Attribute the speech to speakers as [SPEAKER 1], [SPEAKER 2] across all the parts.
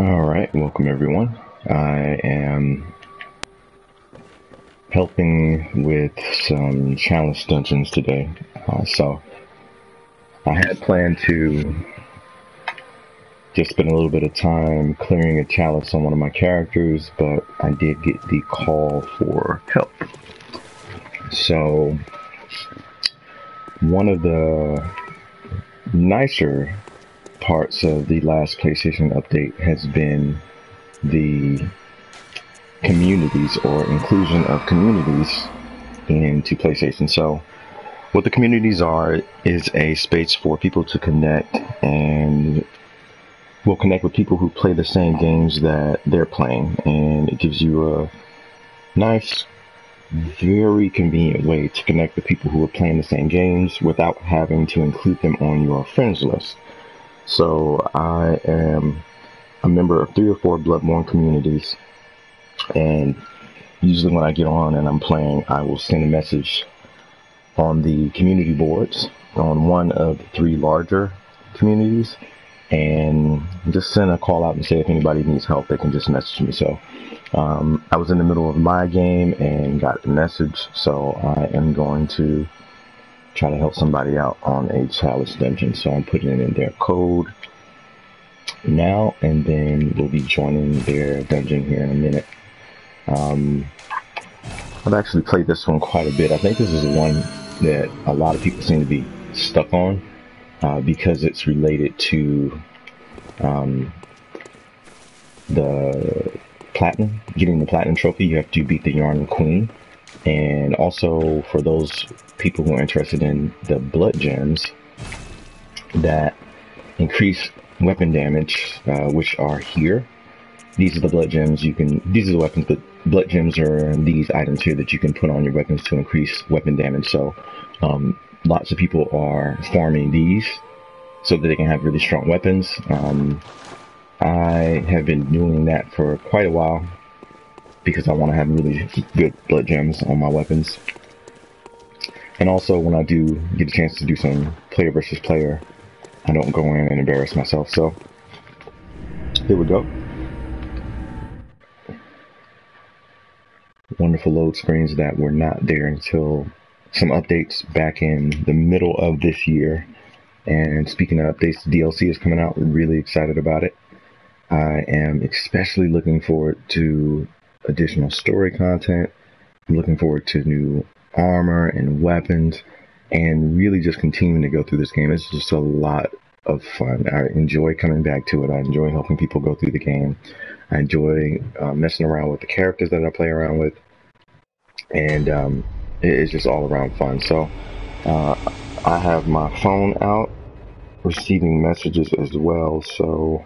[SPEAKER 1] Alright, welcome everyone. I am helping with some Chalice dungeons today. So I had planned to just spend a little bit of time clearing a Chalice on one of my characters, but I did get the call for help. So one of the nicer parts of the last PlayStation update has been the communities, or inclusion of communities into PlayStation. So what the communities are is a space for people to connect, and we'll connect with people who play the same games that they're playing, and it gives you a nice, very convenient way to connect with people who are playing the same games without having to include them on your friends list. So I am a member of 3 or 4 Bloodborne communities, and usually when I get on and I'm playing, I will send a message on the community boards on one of the 3 larger communities, and just send a call out and say if anybody needs help, they can just message me. So I was in the middle of my game and got the message, so I am going to try to help somebody out on a Chalice dungeon. So I'm putting it in their code now, and then we'll be joining their dungeon here in a minute. I've actually played this one quite a bit. I think this is one that a lot of people seem to be stuck on because it's related to the platinum, getting the platinum trophy. You have to beat the Yarn Queen. And also, for those people who are interested in the blood gems that increase weapon damage, which are here. These are the blood gems these are the weapons, but blood gems are these items here that you can put on your weapons to increase weapon damage. So lots of people are farming these so that they can have really strong weapons. I have been doing that for quite a while, because I want to have really good blood gems on my weapons. And also, when I do get a chance to do some player versus player, I don't go in and embarrass myself. So, here we go. Wonderful load screens that were not there until some updates back in the middle of this year. And speaking of updates, the DLC is coming out. We're really excited about it. I am especially looking forward to additional story content. I'm looking forward to new armor and weapons, and really just continuing to go through this game. It's just a lot of fun. I enjoy coming back to it. I enjoy helping people go through the game. I enjoy messing around with the characters that I play around with, and it's just all around fun. So I have my phone out, receiving messages as well. So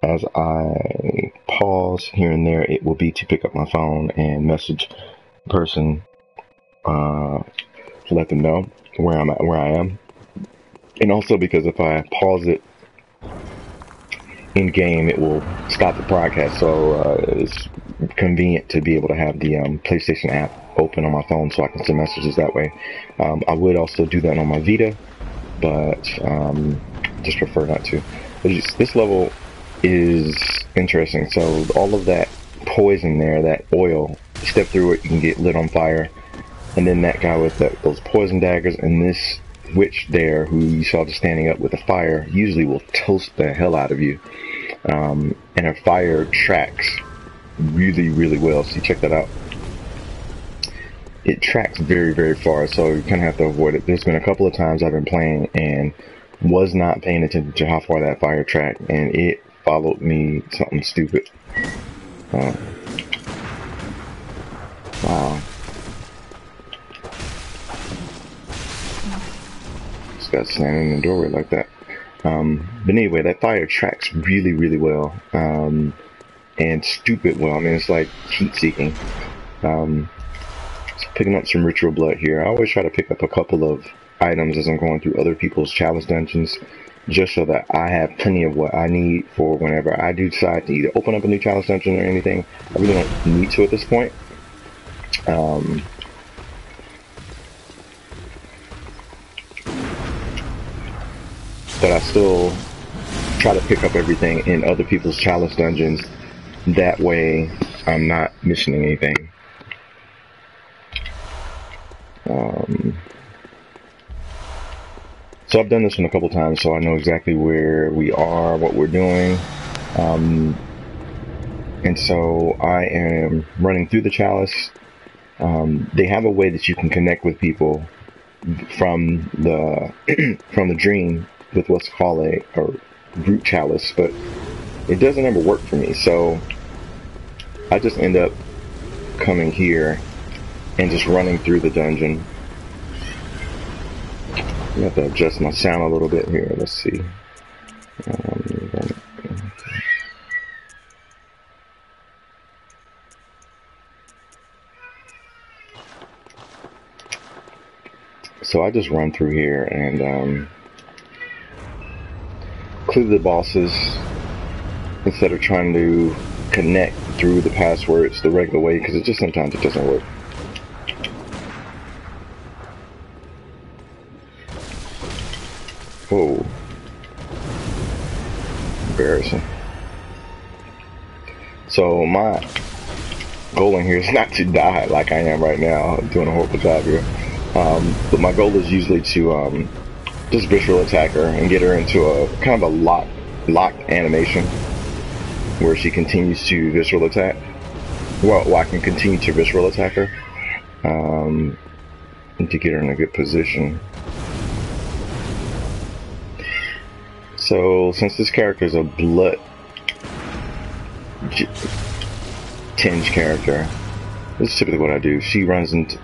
[SPEAKER 1] as I pause here and there, it will be to pick up my phone and message the person to let them know where I am. And also because if I pause it in game, it will stop the broadcast. So it's convenient to be able to have the PlayStation app open on my phone so I can send messages that way. I would also do that on my Vita, but just prefer not to. This level is interesting. So all of that poison there, that oil, step through it, you can get lit on fire. And then that guy with those poison daggers, and this witch there who you saw just standing up with a fire, usually will toast the hell out of you. And her fire tracks really, really well. So you check that out. It tracks very, very far, so you kind of have to avoid it. There's been a couple of times I've been playing and was not paying attention to how far that fire tracked, and it followed me something stupid. Wow. This guy's standing in the doorway like that. But anyway, that fire tracks really, really well. And stupid well. I mean, it's like heat-seeking. Picking up some ritual blood here. I always try to pick up a couple of items as I'm going through other people's Chalice dungeons, just so that I have plenty of what I need for whenever I do decide to either open up a new Chalice dungeon or anything. I really don't need to at this point. But I still try to pick up everything in other people's Chalice dungeons. That way, I'm not missing anything. So I've done this one a couple times, so I know exactly where we are, what we're doing. And so I am running through the Chalice. They have a way that you can connect with people from the from the dream with what's called a root chalice, but it doesn't ever work for me. So I just end up coming here and just running through the dungeon. I have to adjust my sound a little bit here. Let's see. So I just run through here and clear the bosses instead of trying to connect through the passwords the regular way, because it just sometimes it doesn't work. Oh, embarrassing. So my goal in here is not to die like I am right now. I'm doing a horrible job here. But my goal is usually to just visual attack her and get her into a kind of a lock animation where she continues to visual attack. Well, I can continue to visual attack her and to get her in a good position. So since this character is a blood tinge character, this is typically what I do. She runs into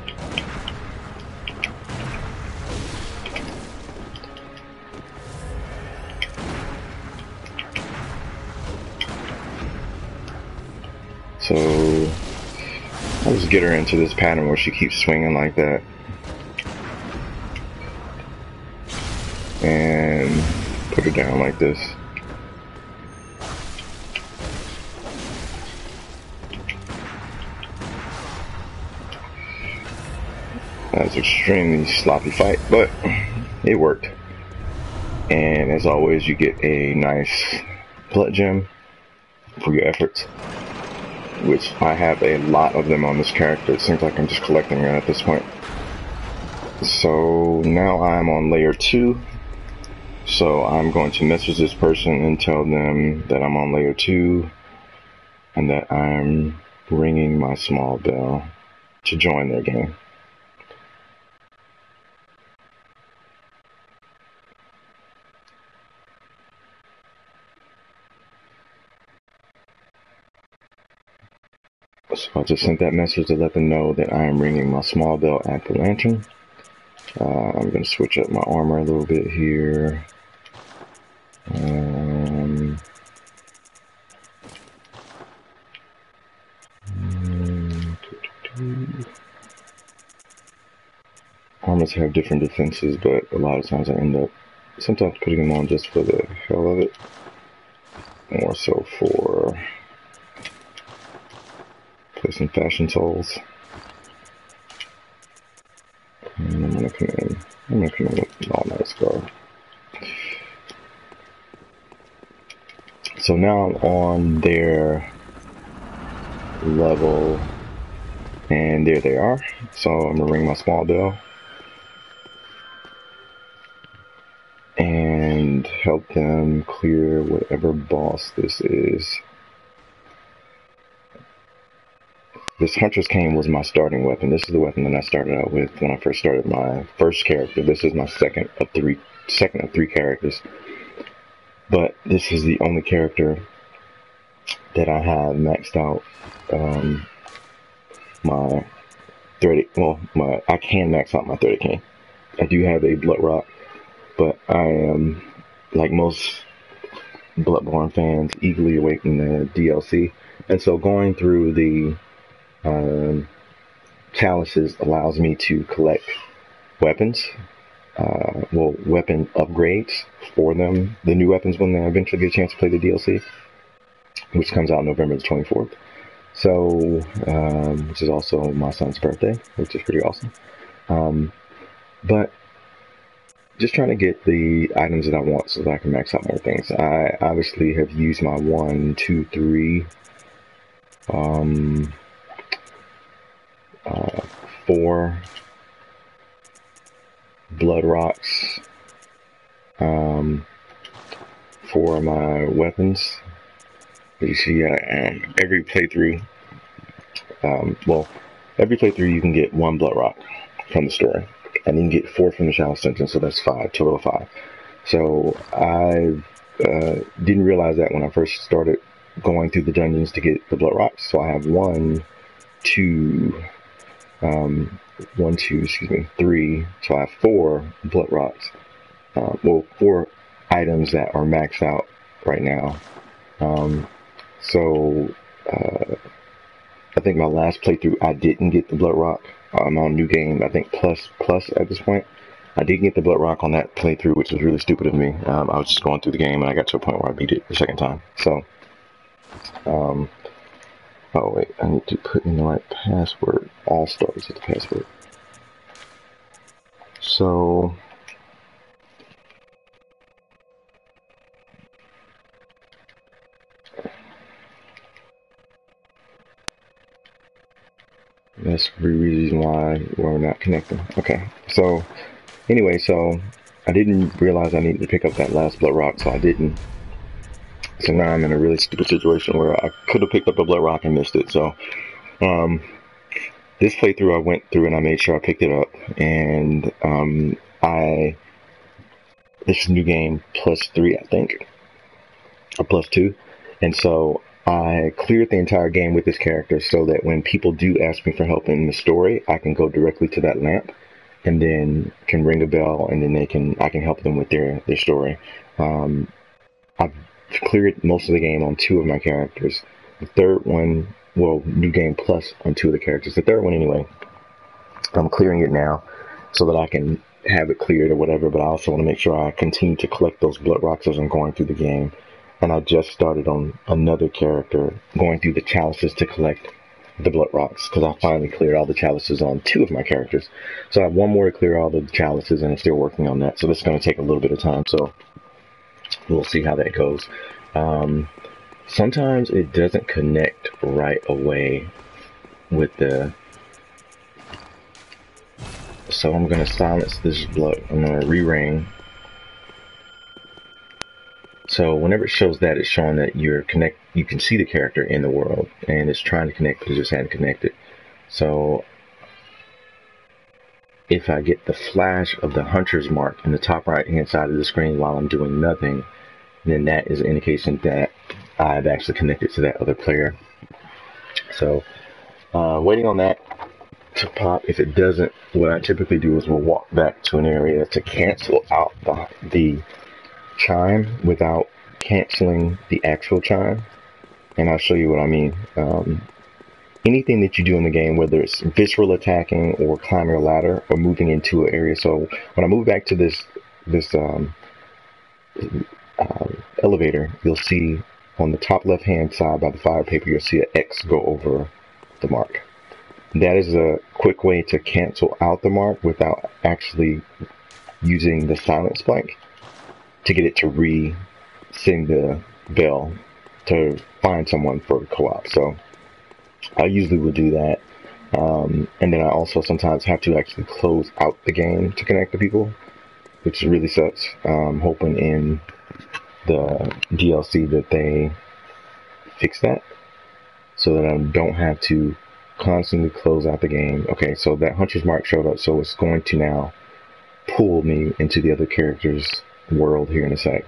[SPEAKER 1] So I'll just get her into this pattern where she keeps swinging like that. And put her down like this. That was an extremely sloppy fight, but it worked. And as always, you get a nice blood gem for your efforts, which I have a lot of them on this character. It seems like I'm just collecting them at this point. So now I'm on layer 2. So I'm going to message this person and tell them that I'm on layer 2 and that I'm ringing my small bell to join their game. So I just sent that message to let them know that I am ringing my small bell at the lantern. I'm going to switch up my armor a little bit here. Armors have different defenses, but a lot of times I end up sometimes putting them on just for the hell of it, more so for placing fashion souls. And I'm gonna come in with an all-night scar. So now I'm on their level, and there they are. So I'm gonna ring my small bell and help them clear whatever boss this is. This Hunter's Cane was my starting weapon. This is the weapon that I started out with when I first started my first character. This is my second of three characters. But this is the only character that I have maxed out my 30. Well, I can max out my 30 cane. I do have a Blood Rock, but I am, like most Bloodborne fans, eagerly awaiting the DLC. And so going through the chalices allows me to collect weapons, weapon upgrades for them, the new weapons when they eventually get a chance to play the DLC, which comes out November the 24th. So, which is also my son's birthday, which is pretty awesome. But just trying to get the items that I want so that I can max out more things. I obviously have used my 1, 2, 3, 4 blood rocks for my weapons. As you see, every playthrough, every playthrough you can get 1 blood rock from the story, and you can get 4 from the Chalice dungeon, so that's 5, total of 5. So I didn't realize that when I first started going through the dungeons to get the blood rocks. So I have 3. So I have 4 blood rocks. 4 items that are maxed out right now. I think my last playthrough I didn't get the blood rock. I'm on new game, I think plus at this point. I didn't get the blood rock on that playthrough, which was really stupid of me. I was just going through the game and I got to a point where I beat it the second time. So, oh wait, I need to put in the right password. All stars with the password. So, that's the reason why we're not connecting. Okay, so anyway, so I didn't realize I needed to pick up that last blood rock, so I didn't. So now I'm in a really stupid situation where I could have picked up a blood rock and missed it. So this playthrough I went through and I made sure I picked it up, and this is new game +3, I think, or +2, and so I cleared the entire game with this character so that when people do ask me for help in the story, I can go directly to that lamp and then can ring a bell, and then I can help them with their story. I've cleared most of the game on 2 of my characters. The third one, well, new game plus on 2 of the characters. The third one, anyway, I'm clearing it now so that I can have it cleared or whatever, but I also want to make sure I continue to collect those blood rocks as I'm going through the game. And I just started on another character going through the chalices to collect the blood rocks, because I finally cleared all the chalices on 2 of my characters. So I have 1 more to clear all the chalices, and I'm still working on that. So this is going to take a little bit of time, so we'll see how that goes. Sometimes it doesn't connect right away with the... So I'm going to silence this blood. I'm going to re-ring. So whenever it shows that, it's showing that you can see the character in the world, and it's trying to connect, but it just hadn't connected. So if I get the flash of the hunter's mark in the top right hand side of the screen while I'm doing nothing, then that is an indication that I've actually connected to that other player. So waiting on that to pop. If it doesn't, what I typically do is we'll walk back to an area to cancel out the chime without canceling the actual chime, and I'll show you what I mean. Anything that you do in the game, whether it's visceral attacking or climbing a ladder or moving into an area. So when I move back to this elevator, you'll see on the top left hand side by the fire paper, you'll see an X go over the mark. That is a quick way to cancel out the mark without actually using the silence blank to get it to re-sing the bell to find someone for co-op. So I usually would do that. And then I also sometimes have to actually close out the game to connect to people, which really sucks. Hoping in the DLC that they fix that so that I don't have to constantly close out the game. Okay, so that hunter's mark showed up, so it's going to now pull me into the other character's world here in a sec.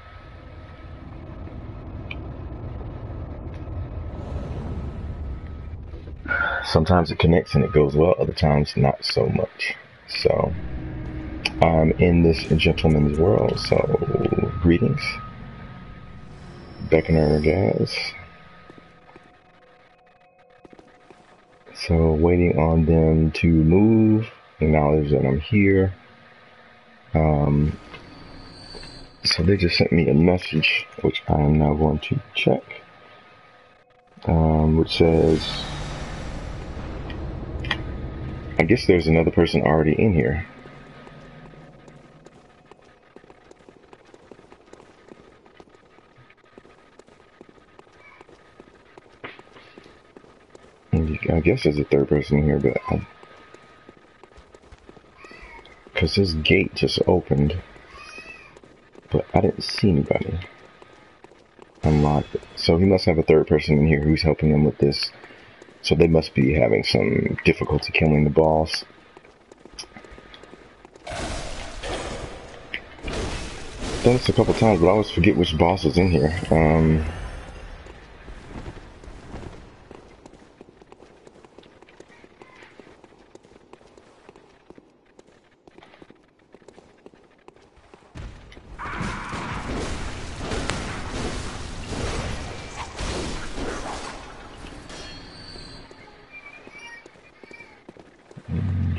[SPEAKER 1] Sometimes it connects and it goes well, other times not so much. So I'm in this gentleman's world, so greetings. Beckoner guys. So waiting on them to move, acknowledge that I'm here. So they just sent me a message, which I am now going to check, which says, I guess there's another person already in here. I guess there's a third person here, but because this gate just opened, but I didn't see anybody. Unlocked it. So he must have a third person in here who's helping him with this. So they must be having some difficulty killing the boss. Done this a couple times, but I always forget which boss is in here.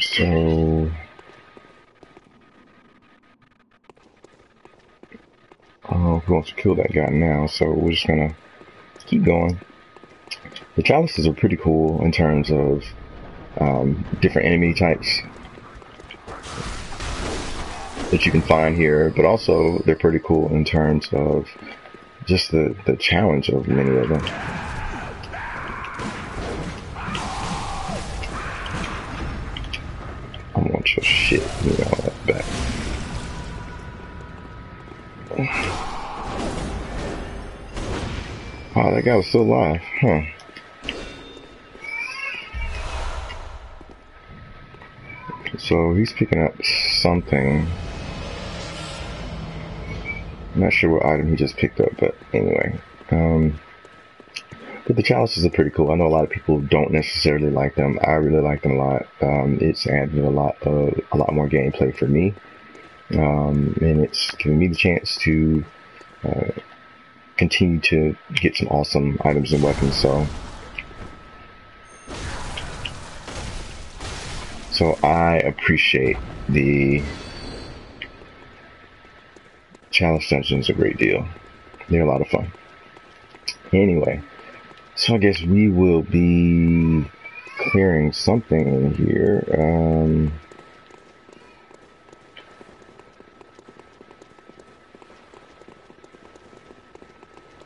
[SPEAKER 1] So who wants to kill that guy now? So we're just gonna keep going. The chalices are pretty cool in terms of different enemy types that you can find here, but also they're pretty cool in terms of just the challenge of many of them. I want your shit, you know, that back. Wow, that guy was still alive, huh? So he's picking up something. I'm not sure what item he just picked up, but anyway. But the chalices are pretty cool. I know a lot of people don't necessarily like them. I really like them a lot. It's added a lot more gameplay for me, and it's giving me the chance to continue to get some awesome items and weapons. So I appreciate the Chalice dungeons a great deal. They're a lot of fun. Anyway, so I guess we will be clearing something in here.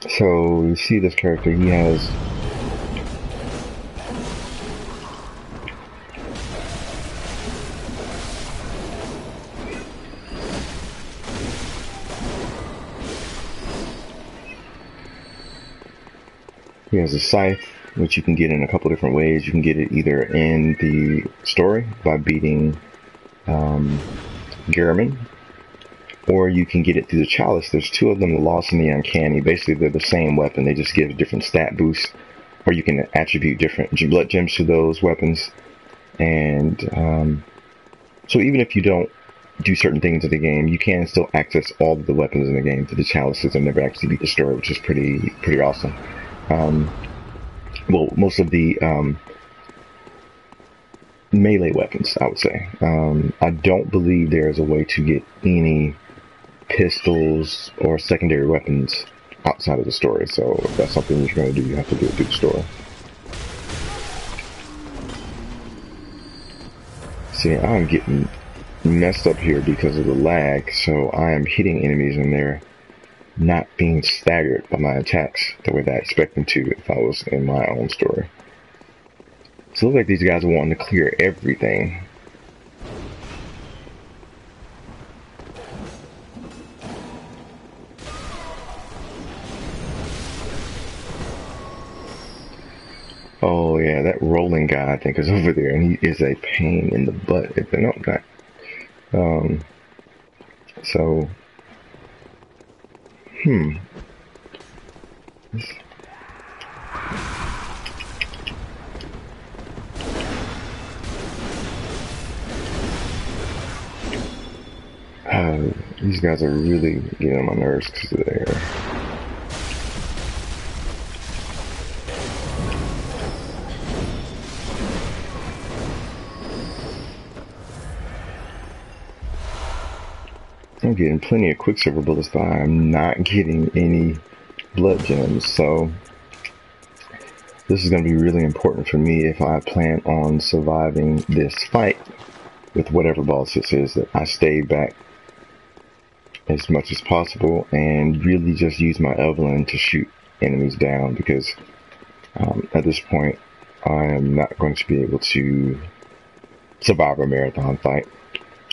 [SPEAKER 1] So you see this character, he has a scythe, which you can get in a couple different ways. You can get it either in the story by beating Garriman, or you can get it through the Chalice. There's two of them, the Lost and the Uncanny. Basically, they're the same weapon. They just give different stat boosts, or you can attribute different blood gems to those weapons. And so even if you don't do certain things in the game, you can still access all of the weapons in the game through the Chalices and never actually beat the story, which is pretty awesome. Well, most of the melee weapons, I would say. I don't believe there is a way to get any pistols or secondary weapons outside of the story. So if that's something you're going to do, you have to do it through the story. See, I'm getting messed up here because of the lag, so I am hitting enemies and they're not being staggered by my attacks the way that I expect them to if I was in my own story. So it looks like these guys are wanting to clear everything. Oh yeah, that rolling guy I think is over there, and he is a pain in the butt. If they're not, so these guys are really getting on my nerves because of the air. I'm getting plenty of Quicksilver bullets, but I'm not getting any blood gems. So this is going to be really important for me if I plan on surviving this fight with whatever boss this is, that I stay back as much as possible and really just use my Evelyn to shoot enemies down, because at this point I am not going to be able to survive a marathon fight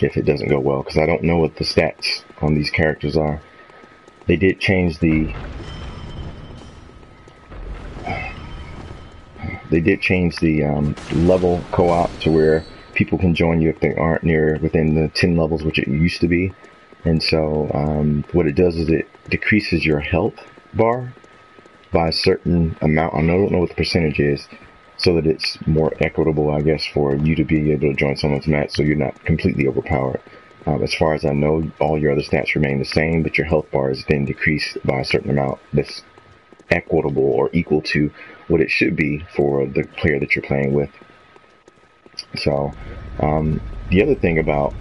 [SPEAKER 1] if it doesn't go well, because I don't know what the stats on these characters are. They did change the level co-op to where people can join you if they aren't within the 10 levels, which it used to be. And so what it does is it decreases your health bar by a certain amount. I don't know what the percentage is, so that it's more equitable, I guess, for you to be able to join someone's match so you're not completely overpowered. As far as I know, all your other stats remain the same, but your health bar is then decreased by a certain amount that's equitable or equal to what it should be for the player that you're playing with. So the other thing about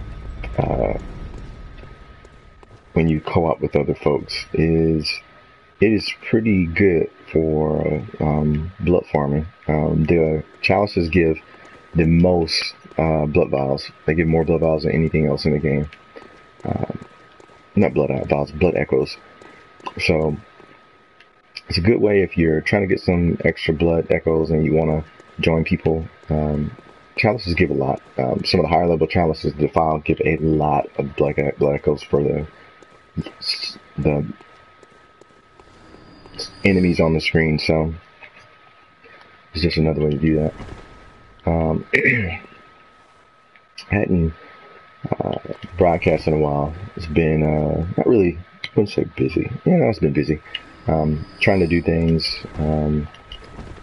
[SPEAKER 1] when you co-op with other folks is it is pretty good for blood farming. The chalices give the most blood vials. They give more blood vials than anything else in the game. Not blood vials, blood echoes. So it's a good way if you're trying to get some extra blood echoes and you want to join people. Chalices give a lot. Some of the higher level chalices, the file, give a lot of blood echoes for the enemies on the screen. So it's just another way to do that. Hadn't broadcast in a while. It's been not really, I wouldn't say busy. It's been busy. Trying to do things,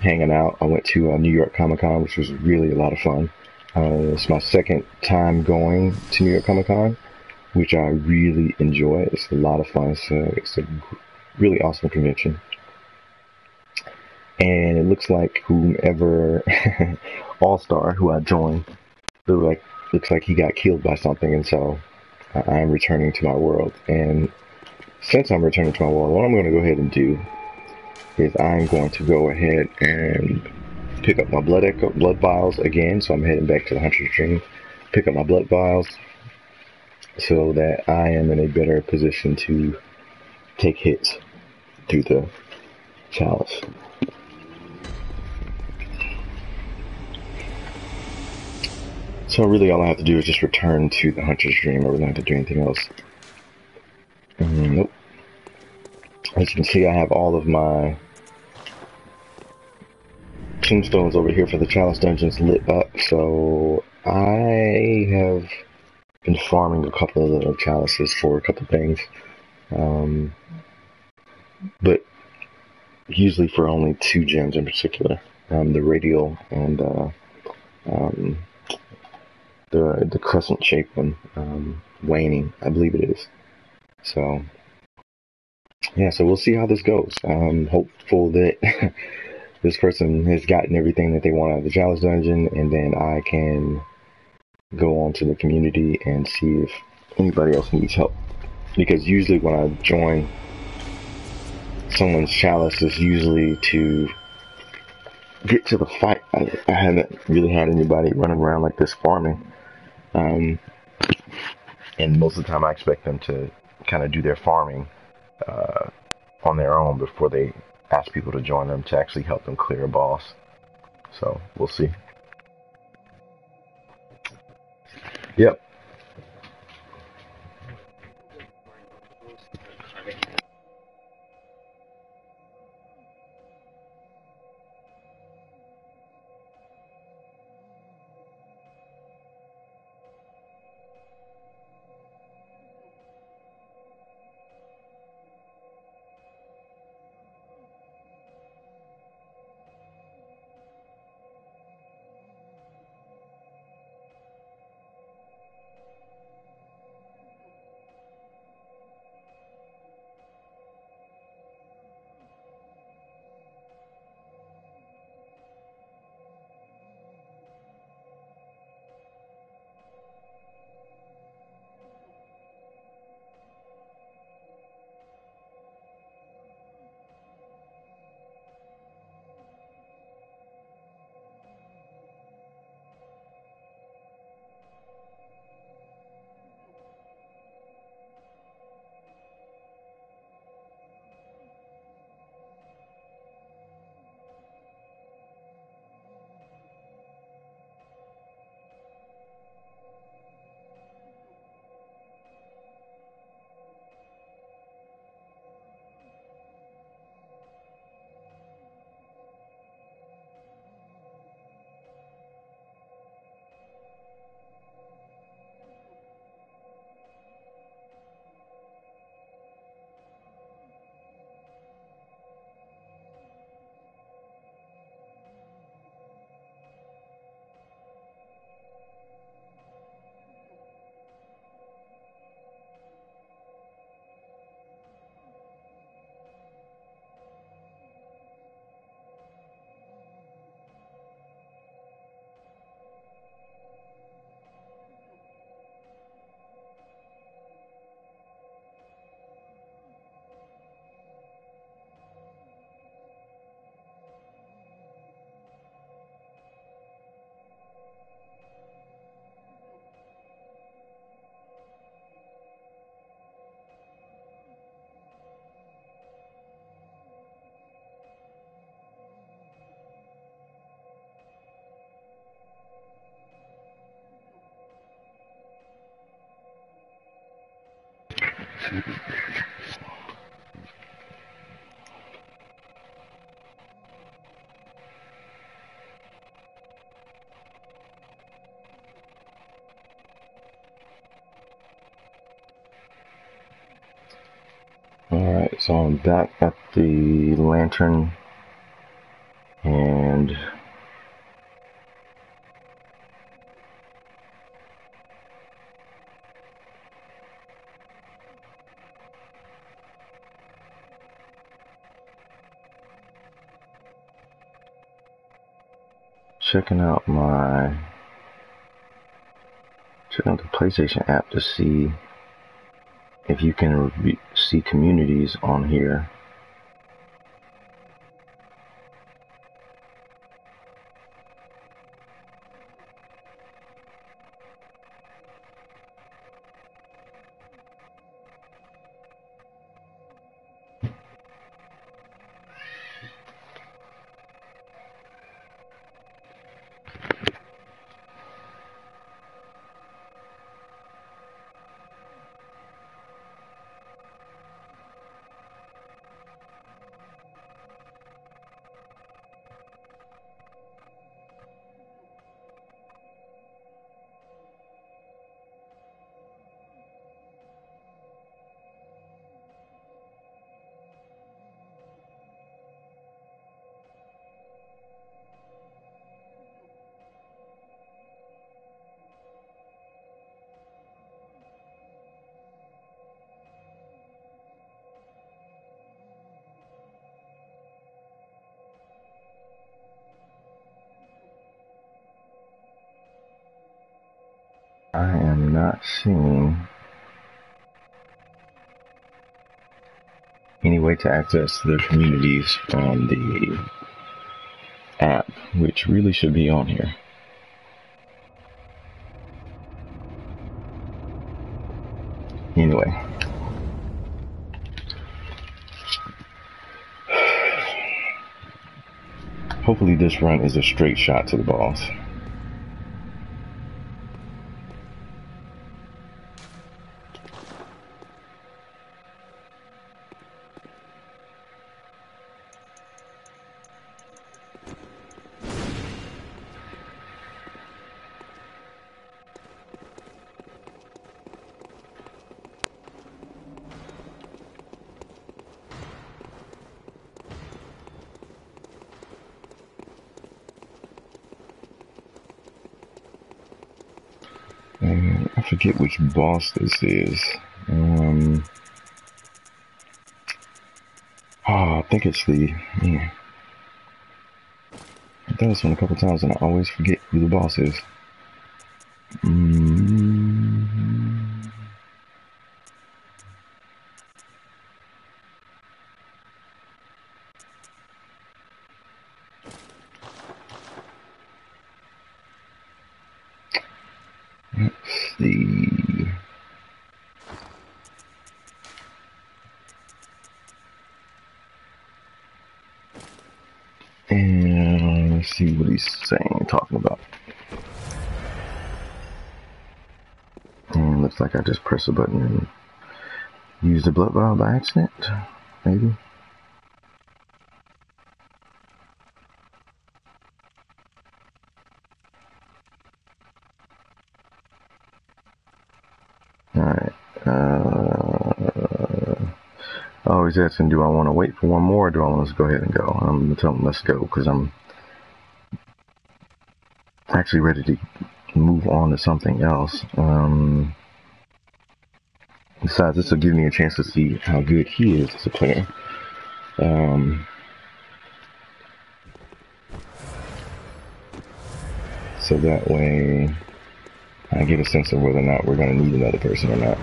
[SPEAKER 1] hanging out. I went to New York Comic Con, which was really a lot of fun. It's my second time going to New York Comic Con, which I really enjoy. It's a lot of fun. It's a really awesome convention. And it looks like whomever All-Star who I joined, looks like he got killed by something, and so I'm returning to my world. And since I'm returning to my world, what I'm going to go ahead and do is I'm going to go ahead and pick up my blood vials again. So I'm heading back to the Hunter's Dream, pick up my blood vials so that I am in a better position to take hits through the Chalice. So really all I have to do is just return to the Hunter's Dream. I really don't have to do anything else. Nope. As you can see, I have all of my tombstones over here for the Chalice dungeons lit up, so I have been farming a couple of little chalices for a couple of things, but usually for only 2 gems in particular, the radial and the crescent shaped one, waning, I believe it is. So yeah, so we'll see how this goes. I'm hopeful that this person has gotten everything that they want out of the Chalice dungeon, and then I can go on to the community and see if anybody else needs help. Because usually when I join someone's Chalice, it's usually to get to the fight. I haven't really had anybody running around like this farming. And most of the time I expect them to kind of do their farming on their own before they ask people to join them to actually help them clear a boss. So we'll see. Yep. Alright, so I'm back at the lantern and checking out the PlayStation app to see if you can see communities on here. I am not seeing any way to access the communities on the app, which really should be on here. Anyway. Hopefully this run is a straight shot to the boss. And I forget which boss this is. I think it's the... Yeah. I've done this one a couple times and I always forget who the boss is. Let's see. And let's see what he's saying, talking about. And looks like I just pressed a button and used the blood vial by accident, maybe. Alright. Oh, he's asking, do I want to wait for one more or do I want to go ahead and go? I'm going to tell him let's go because I'm actually ready to move on to something else. Besides, this will give me a chance to see how good he is as a player. So that way I get a sense of whether or not we're going to need another person or not.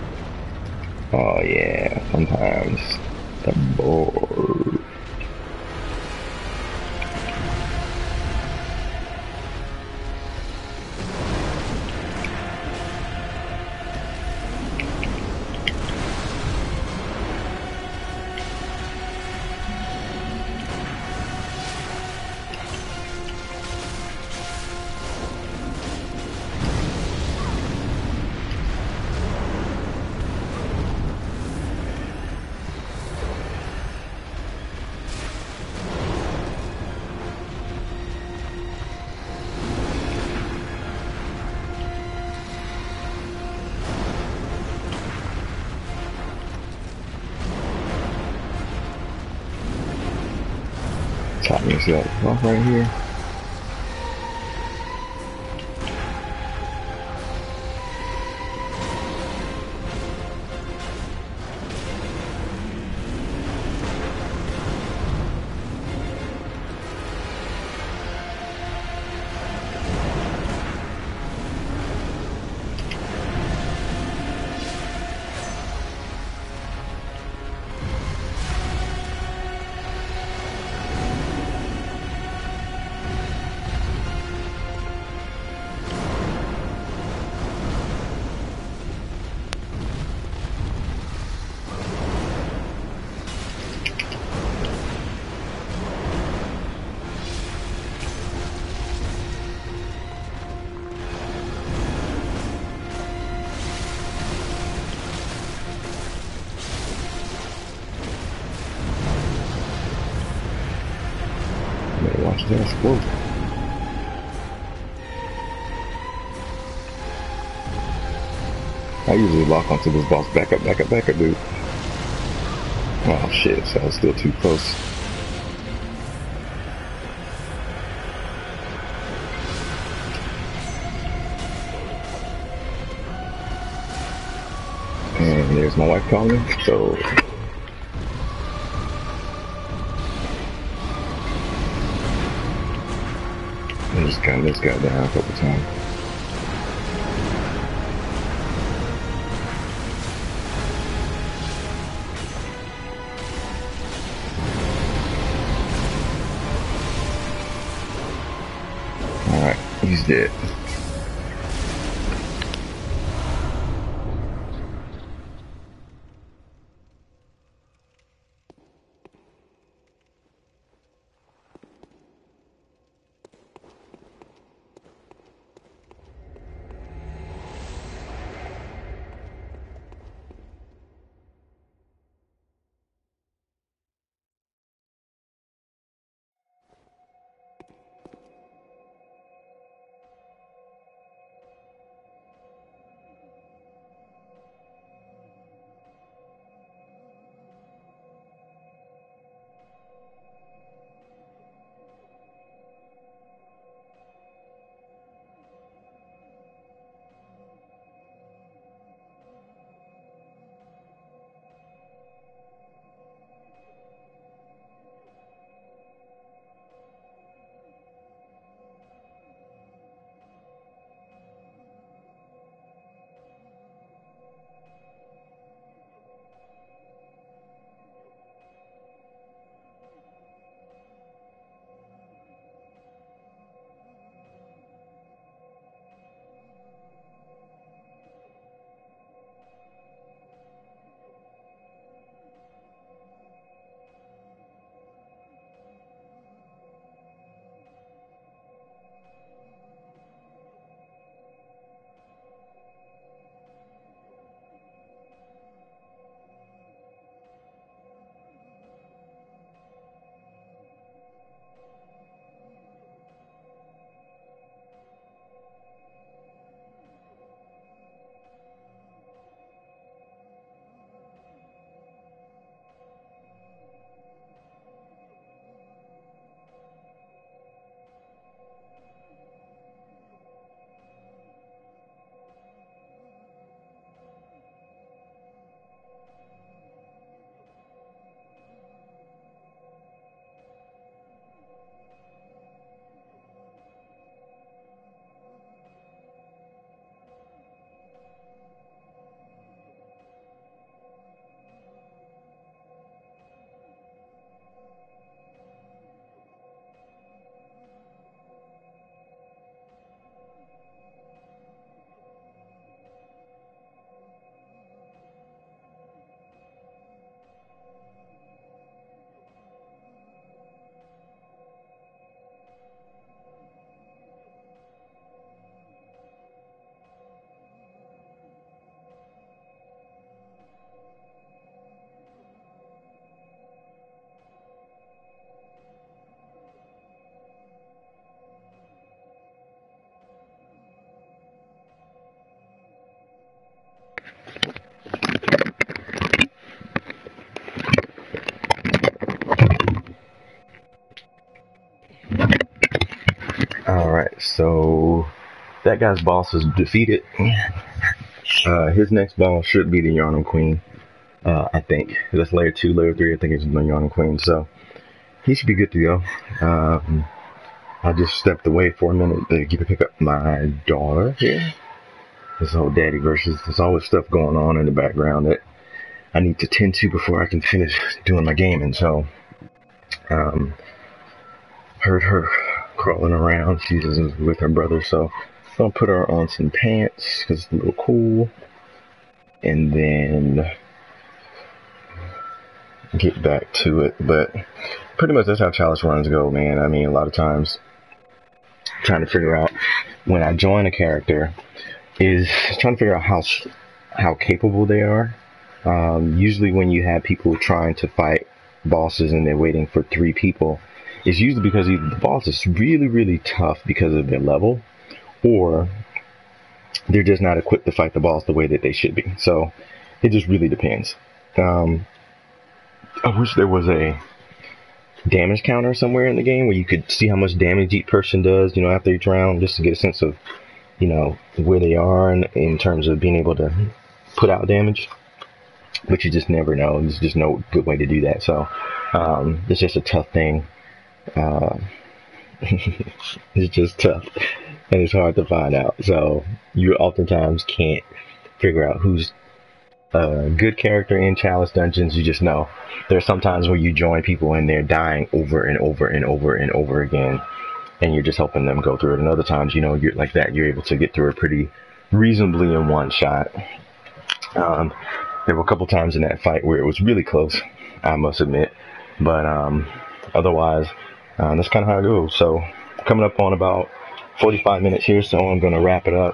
[SPEAKER 1] Oh yeah, sometimes the board. Top yourself off right here. Better watch that explode. I usually lock onto this boss. Back up, dude. Oh shit, so I was still too close. And there's my wife calling, so I just got this guy down a couple times. Alright, he's dead. Alright, so that guy's boss is defeated. His next boss should be the Yarnum Queen. I think. That's layer 2, layer 3, I think it's the Yarnum Queen, so he should be good to go. I just stepped away for a minute to pick up my daughter here. This whole daddy versus, there's always stuff going on in the background that I need to tend to before I can finish doing my gaming, so heard her crawling around. She's with her brother, so I'm gonna put her on some pants because it's a little cool, and then get back to it. But pretty much that's how Chalice runs go, man. I mean, a lot of times trying to figure out when I join a character is trying to figure out how capable they are. Usually when you have people trying to fight bosses and they're waiting for 3 people, it's usually because either the boss is really, really tough because of their level, or they're just not equipped to fight the boss the way that they should be. So it just really depends. I wish there was a damage counter somewhere in the game where you could see how much damage each person does, after each round, just to get a sense of, where they are in terms of being able to put out damage. But you just never know. There's just no good way to do that. So it's just a tough thing. It's just tough, and it's hard to find out. So you oftentimes can't figure out who's a good character in Chalice dungeons. You just know there's some times where you join people and they're dying over and over and over and over again, and you're just helping them go through it. And other times, you're like that, you're able to get through it pretty reasonably in one shot. There were a couple times in that fight where it was really close, I must admit, but otherwise, that's kind of how it goes. So coming up on about 45 minutes here, so I'm going to wrap it up.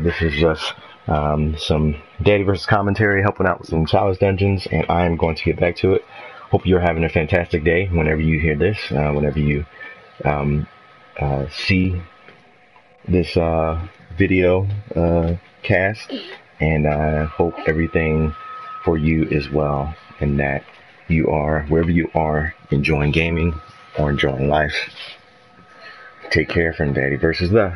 [SPEAKER 1] This is just some Daddy versus commentary, helping out with some Chalice dungeons, and I am going to get back to it. Hope you're having a fantastic day whenever you hear this, whenever you see this video cast, and I hope everything for you is well, and that you are, wherever you are, enjoying gaming or enjoying life. Take care from Daddy versus the.